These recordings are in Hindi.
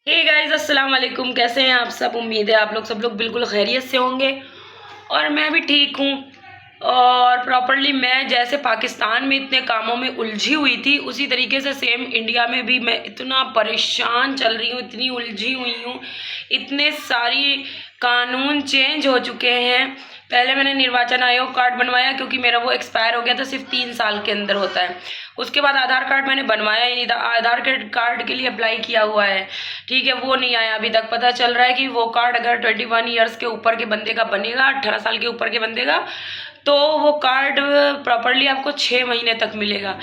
हे गाइस, अस्सलाम वालेकुम। कैसे हैं आप सब? उम्मीद है आप लोग सब लोग बिल्कुल खैरियत से होंगे और मैं भी ठीक हूँ। और प्रॉपरली मैं जैसे पाकिस्तान में इतने कामों में उलझी हुई थी, उसी तरीके से सेम इंडिया में भी मैं इतना परेशान चल रही हूँ, इतनी उलझी हुई हूँ। इतने सारी कानून चेंज हो चुके हैं। पहले मैंने निर्वाचन आयोग कार्ड बनवाया क्योंकि मेरा वो एक्सपायर हो गया था, सिर्फ 3 साल के अंदर होता है। उसके बाद आधार कार्ड मैंने बनवाया ही नहीं था। आधार कार्ड के लिए अप्लाई किया हुआ है, ठीक है, वो नहीं आया अभी तक। पता चल रहा है कि वो कार्ड अगर 21 ईयर्स के ऊपर के बंदे का बनेगा, 18 साल के ऊपर के बंदे का, तो वो कार्ड प्रॉपरली आपको 6 महीने तक मिलेगा।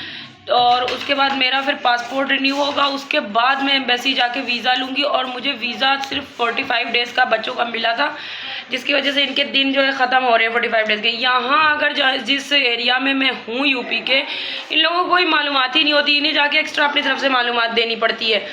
और उसके बाद मेरा फिर पासपोर्ट रिन्यू होगा, उसके बाद मैं एम्बेसी जाके वीज़ा लूँगी। और मुझे वीज़ा सिर्फ 45 डेज़ का बच्चों का मिला था, जिसकी वजह से इनके दिन जो है ख़त्म हो रहे हैं 45 डेज़ के। यहाँ अगर जिस एरिया में मैं हूँ यूपी के, इन लोगों को कोई मालूमात ही नहीं होती, इन्हें जाके एक्स्ट्रा अपनी तरफ से मालूमात देनी पड़ती है।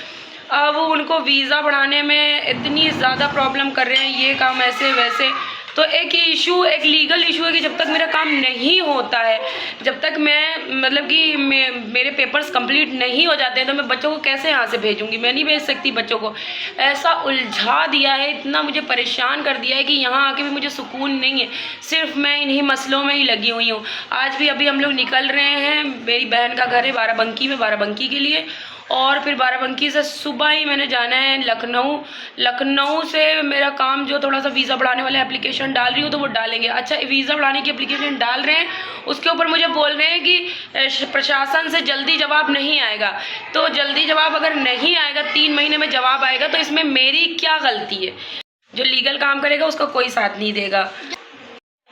अब उनको वीज़ा बढ़ाने में इतनी ज़्यादा प्रॉब्लम कर रहे हैं, ये काम ऐसे वैसे। तो एक ये इशू, एक लीगल इशू है कि जब तक मेरा काम नहीं होता है, जब तक मैं मतलब कि मेरे पेपर्स कंप्लीट नहीं हो जाते हैं, तो मैं बच्चों को कैसे यहाँ से भेजूँगी? मैं नहीं भेज सकती बच्चों को। ऐसा उलझा दिया है, इतना मुझे परेशान कर दिया है कि यहाँ आके भी मुझे सुकून नहीं है। सिर्फ मैं इन्हीं मसलों में ही लगी हुई हूँ। आज भी अभी हम लोग निकल रहे हैं, मेरी बहन का घर है बाराबंकी में, बाराबंकी के लिए। और फिर बाराबंकी से सुबह ही मैंने जाना है लखनऊ से मेरा काम जो थोड़ा सा वीज़ा बढ़ाने वाला एप्लीकेशन डाल रही हूँ, तो वो डालेंगे। अच्छा, वीज़ा बढ़ाने की एप्लीकेशन डाल रहे हैं, उसके ऊपर मुझे बोल रहे हैं कि प्रशासन से जल्दी जवाब नहीं आएगा। तो जल्दी जवाब अगर नहीं आएगा, 3 महीने में जवाब आएगा, तो इसमें मेरी क्या गलती है? जो लीगल काम करेगा उसका कोई साथ नहीं देगा।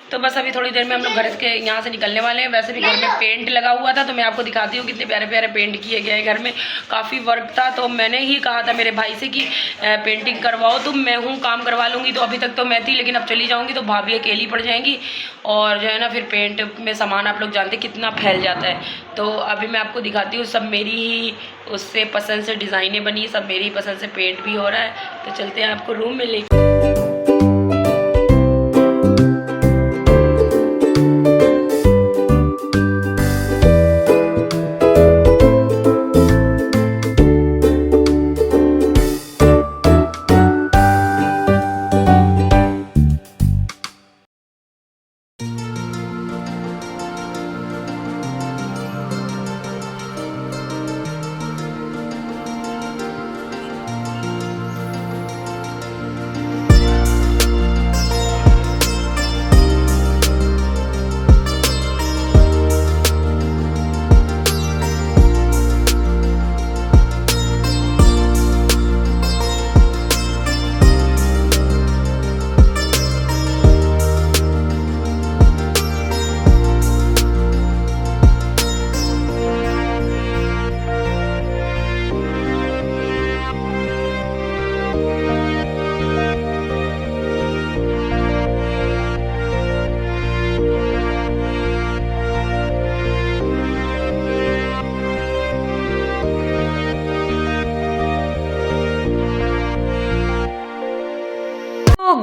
तो बस अभी थोड़ी देर में हम लोग घर के यहाँ से निकलने वाले हैं। वैसे भी घर में पेंट लगा हुआ था, तो मैं आपको दिखाती हूँ कितने प्यारे प्यारे पेंट किए गए हैं। घर में काफ़ी वर्क था, तो मैंने ही कहा था मेरे भाई से कि पेंटिंग करवाओ तुम, मैं हूँ काम करवा लूँगी। तो अभी तक तो मैं थी, लेकिन अब चली जाऊँगी तो भाभी अकेली पड़ जाएंगी। और जो है ना, फिर पेंट में सामान आप लोग जानते कितना फैल जाता है। तो अभी मैं आपको दिखाती हूँ, सब मेरी ही उससे पसंद से डिज़ाइनें बनी, सब मेरी ही पसंद से पेंट भी हो रहा है। तो चलते हैं आपको रूम में ले।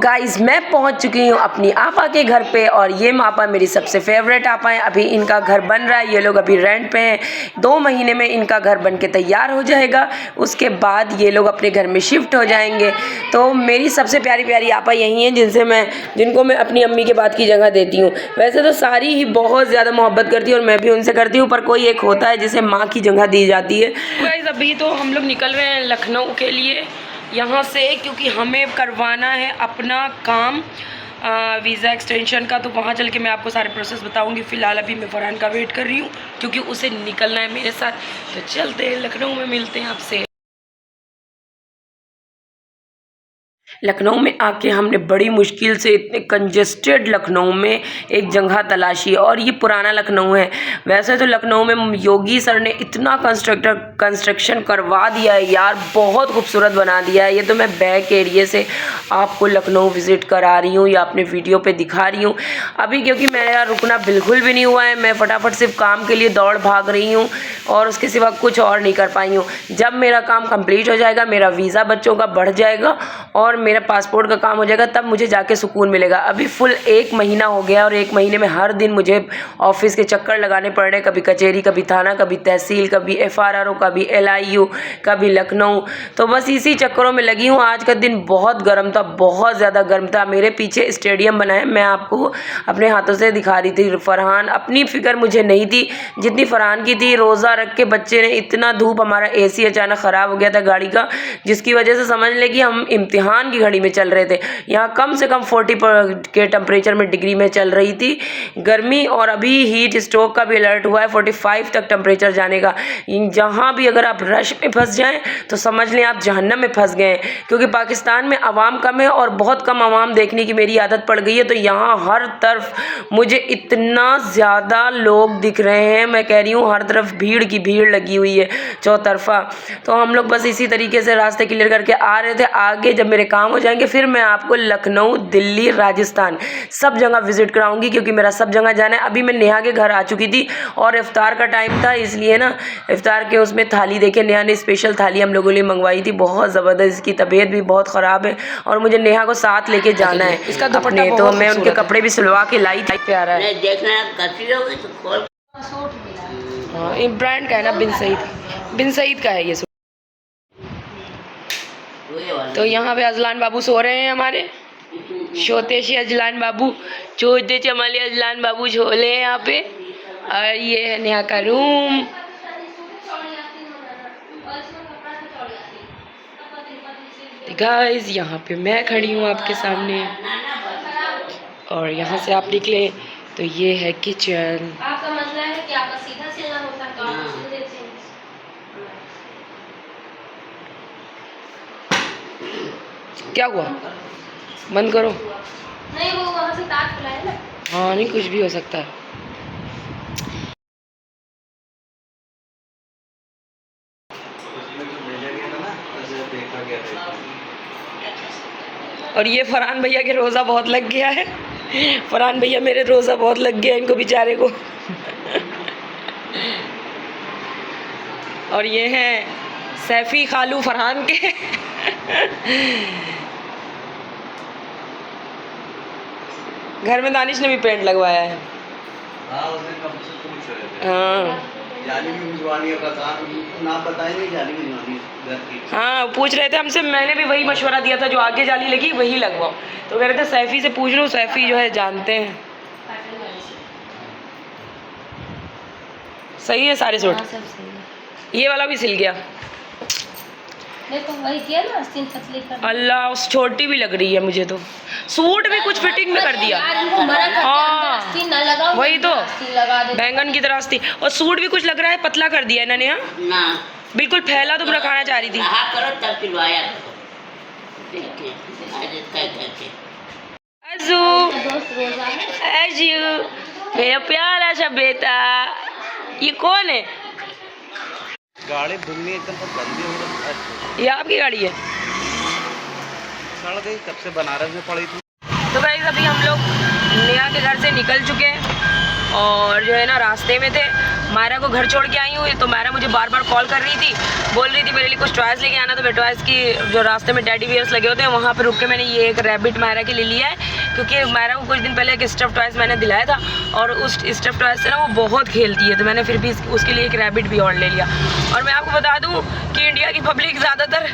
गाइस, मैं पहुंच चुकी हूँ अपनी आपा के घर पे, और ये आपा मेरी सबसे फेवरेट आपा है। अभी इनका घर बन रहा है, ये लोग अभी रेंट पे हैं। 2 महीने में इनका घर बन के तैयार हो जाएगा, उसके बाद ये लोग अपने घर में शिफ्ट हो जाएंगे। तो मेरी सबसे प्यारी प्यारी आपा यही हैं, जिनको मैं अपनी अम्मी के बाद की जगह देती हूँ। वैसे तो सारी ही बहुत ज़्यादा मोहब्बत करती है और मैं भी उनसे करती हूँ, पर कोई एक होता है जिसे माँ की जगह दी जाती है। गाइस, अभी तो हम लोग निकल रहे हैं लखनऊ के लिए यहाँ से, क्योंकि हमें करवाना है अपना काम वीज़ा एक्सटेंशन का। तो वहाँ चल के मैं आपको सारे प्रोसेस बताऊँगी। फ़िलहाल अभी मैं फरहान का वेट कर रही हूँ, क्योंकि उसे निकलना है मेरे साथ। तो चलते हैं, लखनऊ में मिलते हैं आपसे। लखनऊ में आके हमने बड़ी मुश्किल से इतने कंजेस्टेड लखनऊ में एक जगह तलाशी, और ये पुराना लखनऊ है। वैसे तो लखनऊ में योगी सर ने इतना कंस्ट्रक्शन करवा दिया है यार, बहुत खूबसूरत बना दिया है। ये तो मैं बैक एरिया से आपको लखनऊ विज़िट करा रही हूँ या अपने वीडियो पे दिखा रही हूँ अभी, क्योंकि मेरा रुकना बिल्कुल भी नहीं हुआ है। मैं फटाफट सिर्फ काम के लिए दौड़ भाग रही हूँ और उसके सिवा कुछ और नहीं कर पाई हूँ। जब मेरा काम कंप्लीट हो जाएगा, मेरा वीज़ा बच्चों का बढ़ जाएगा और मेरा पासपोर्ट का काम हो जाएगा तब मुझे जाके सुकून मिलेगा। अभी फुल 1 महीना हो गया और 1 महीने में हर दिन मुझे ऑफिस के चक्कर लगाने पड़ रहे, कभी कचहरी, कभी थाना, कभी तहसील, कभी FRRO, कभी LIU, कभी लखनऊ। तो बस इसी चक्करों में लगी हूँ। आज का दिन बहुत गर्म था, बहुत ज़्यादा गर्म था। मेरे पीछे स्टेडियम बना है, मैं आपको अपने हाथों से दिखा रही थी। फरहान, अपनी फिक्र मुझे नहीं थी जितनी फरहान की थी। रोज़ा रख के बच्चे ने, इतना धूप, हमारा AC अचानक ख़राब हो गया था गाड़ी का, जिसकी वजह से समझ ले कि हम इम्तिहान की घड़ी में चल रहे थे। यहाँ कम से कम 40 के टेम्परेचर में डिग्री में चल रही थी गर्मी, और अभी हीट स्ट्रोक का भी अलर्ट हुआ है 45 तक टेम्परेचर जाने का। जहाँ भी अगर आप रश में फंस जाएं तो समझ लें आप जहन्नम में फंस गए हैं, क्योंकि पाकिस्तान में आवाम कम है और बहुत कम आवाम देखने की मेरी आदत पड़ गई है। तो यहाँ हर तरफ मुझे इतना ज़्यादा लोग दिख रहे हैं, मैं कह रही हूँ हर तरफ भीड़ की भीड़ लगी हुई है चौतरफा। तो हम लोग बस इसी तरीके से रास्ते क्लियर करके आ रहे थे। आगे जब मेरे काम हो जाएंगे फिर मैं आपको लखनऊ, दिल्ली, राजस्थान सब जगह विजिट कराऊंगी, क्योंकि मेरा सब जगह जाना है। अभी मैं नेहा के घर आ चुकी थी और इफ्तार का टाइम था, इसलिए ना इफ्तार के उसमें थाली देखे, नेहा ने स्पेशल थाली हम लोगों के लिए मंगवाई थी, बहुत ज़बरदस्त। इसकी तबीयत भी बहुत ख़राब है और मुझे नेहा को साथ लेके जाना है इसका दुपट्टा, तो मैं उनके कपड़े भी सिलवा के लाई थी। प्यारा है, हाँ, ये ब्रांड का है ना, बिन सईद का है ये। तो यहाँ पे अजलान बाबू सो रहे हैं, हमारे छोटे अजलान बाबू, छोटे चमाले अजलान बाबू झोले हैं यहाँ पे। और ये है नेहा का रूम। गाइस, यहाँ पे मैं खड़ी हूँ आपके सामने, और यहाँ से आप निकले तो ये है किचन। आपका मसला है कि आपका सीधा सिलना होता है, तो आप उसको देते हैं। क्या हुआ? बंद करो। नहीं, वो वहाँ से तार खुला है ना। हाँ, नहीं, कुछ भी हो सकता है। और ये फरहान भैया के रोज़ा बहुत लग गया है। फरहान भैया मेरे रोज़ा बहुत लग गया इनको बेचारे को। और ये हैं सैफ़ी खालू फरहान के। घर में दानिश ने भी पेंट लगवाया है। हाँ, जाली भी भिजवानी है, नाम बताएंगे, जाली भिजवानी घर की। हाँ, पूछ रहे थे हमसे, मैंने भी वही मशवरा दिया था, जो आगे जाली लगी वही लगवाओ। तो कह रहे थे सैफ़ी से पूछ लो, सैफ़ी जो है जानते हैं। सही है सारे सूट? ये वाला भी सिल गया, देखो वही किया ना, आस्तीन पतली कर। अल्लाह, उस छोटी भी लग रही है मुझे तो। सूट भी कुछ फिटिंग में कर दिया। हाँ, वही तो, बैंगन की तरह आस्तीन। और सूट भी कुछ लग रहा है पतला कर दिया इन्होंने। ना, बिल्कुल फैला तुम रखाना चाह रही थी। मेरा प्यारा सा बेटा, ये कौन है? गाड़ी धुलनी एकदम गंदी हो रही है। ये आपकी गाड़ी है? सड़ गई, कब से बनारस में पड़ी थी। तो गाइस, अभी हम लोग नेहा के घर से निकल चुके हैं और जो है ना रास्ते में थे। मायरा को घर छोड़ के आई हूँ, तो मायरा मुझे बार बार कॉल कर रही थी, बोल रही थी मेरे लिए कुछ टॉयज़ लेके आना। तो मैं टॉयज़ की जो रास्ते में टेडी बियर्स लगे होते हैं वहाँ पे रुक के मैंने ये एक रैबिट मायरा के लिए लिया है, क्योंकि मायरा को कुछ दिन पहले एक स्टफ़ टॉयज़ मैंने दिलाया था और उस स्टफ़ टॉयज़ से ना वो बहुत खेलती है, तो मैंने फिर भी उसके लिए एक रैबिट भी और ले लिया। और मैं आपको बता दूँ कि इंडिया की पब्लिक ज़्यादातर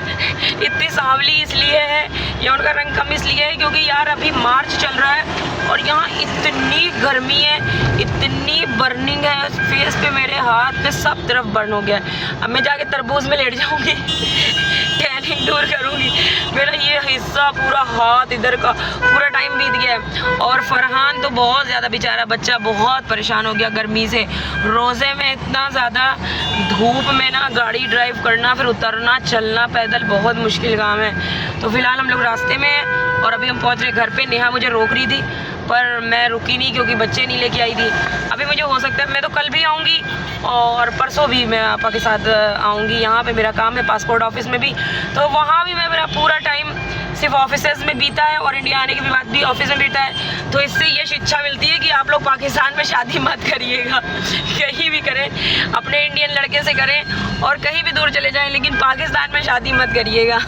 इतनी सांवली इसलिए है या उनका रंग कम इसलिए है क्योंकि यार अभी मार्च चल रहा है और यहाँ इतनी गर्मी है, इतनी बर्निंग है फेस पे, मेरे हाथ पे सब तरफ बर्न हो गया है। अब मैं जाके तरबूज में लेट जाऊँगी, टैनिंग दूर करूँगी। मेरा ये हिस्सा पूरा हाथ इधर का पूरा टाइम बीत गया है। और फरहान तो बहुत ज़्यादा, बेचारा बच्चा बहुत परेशान हो गया गर्मी से। रोज़े में इतना ज़्यादा धूप में ना गाड़ी ड्राइव करना, फिर उतरना, चलना पैदल बहुत मुश्किल काम है। तो फिलहाल हम लोग रास्ते में हैं और अभी हम पहुँच रहे घर पे। नेहा मुझे रोक रही थी पर मैं रुकी नहीं क्योंकि बच्चे नहीं लेके आई थी। अभी मुझे हो सकता है मैं तो कल भी आऊँगी और परसों भी मैं आपा के साथ आऊँगी। यहाँ पे मेरा काम है पासपोर्ट ऑफिस में भी, तो वहाँ भी मैं मेरा पूरा टाइम सिर्फ ऑफिसेज में बीता है और इंडिया आने के बाद भी ऑफिस में बीता है। तो इससे ये शिक्षा मिलती है कि आप लोग पाकिस्तान में शादी मत करिएगा, कहीं भी करें अपने इंडियन लड़के से करें और कहीं भी दूर चले जाएं, लेकिन पाकिस्तान में शादी मत करिएगा।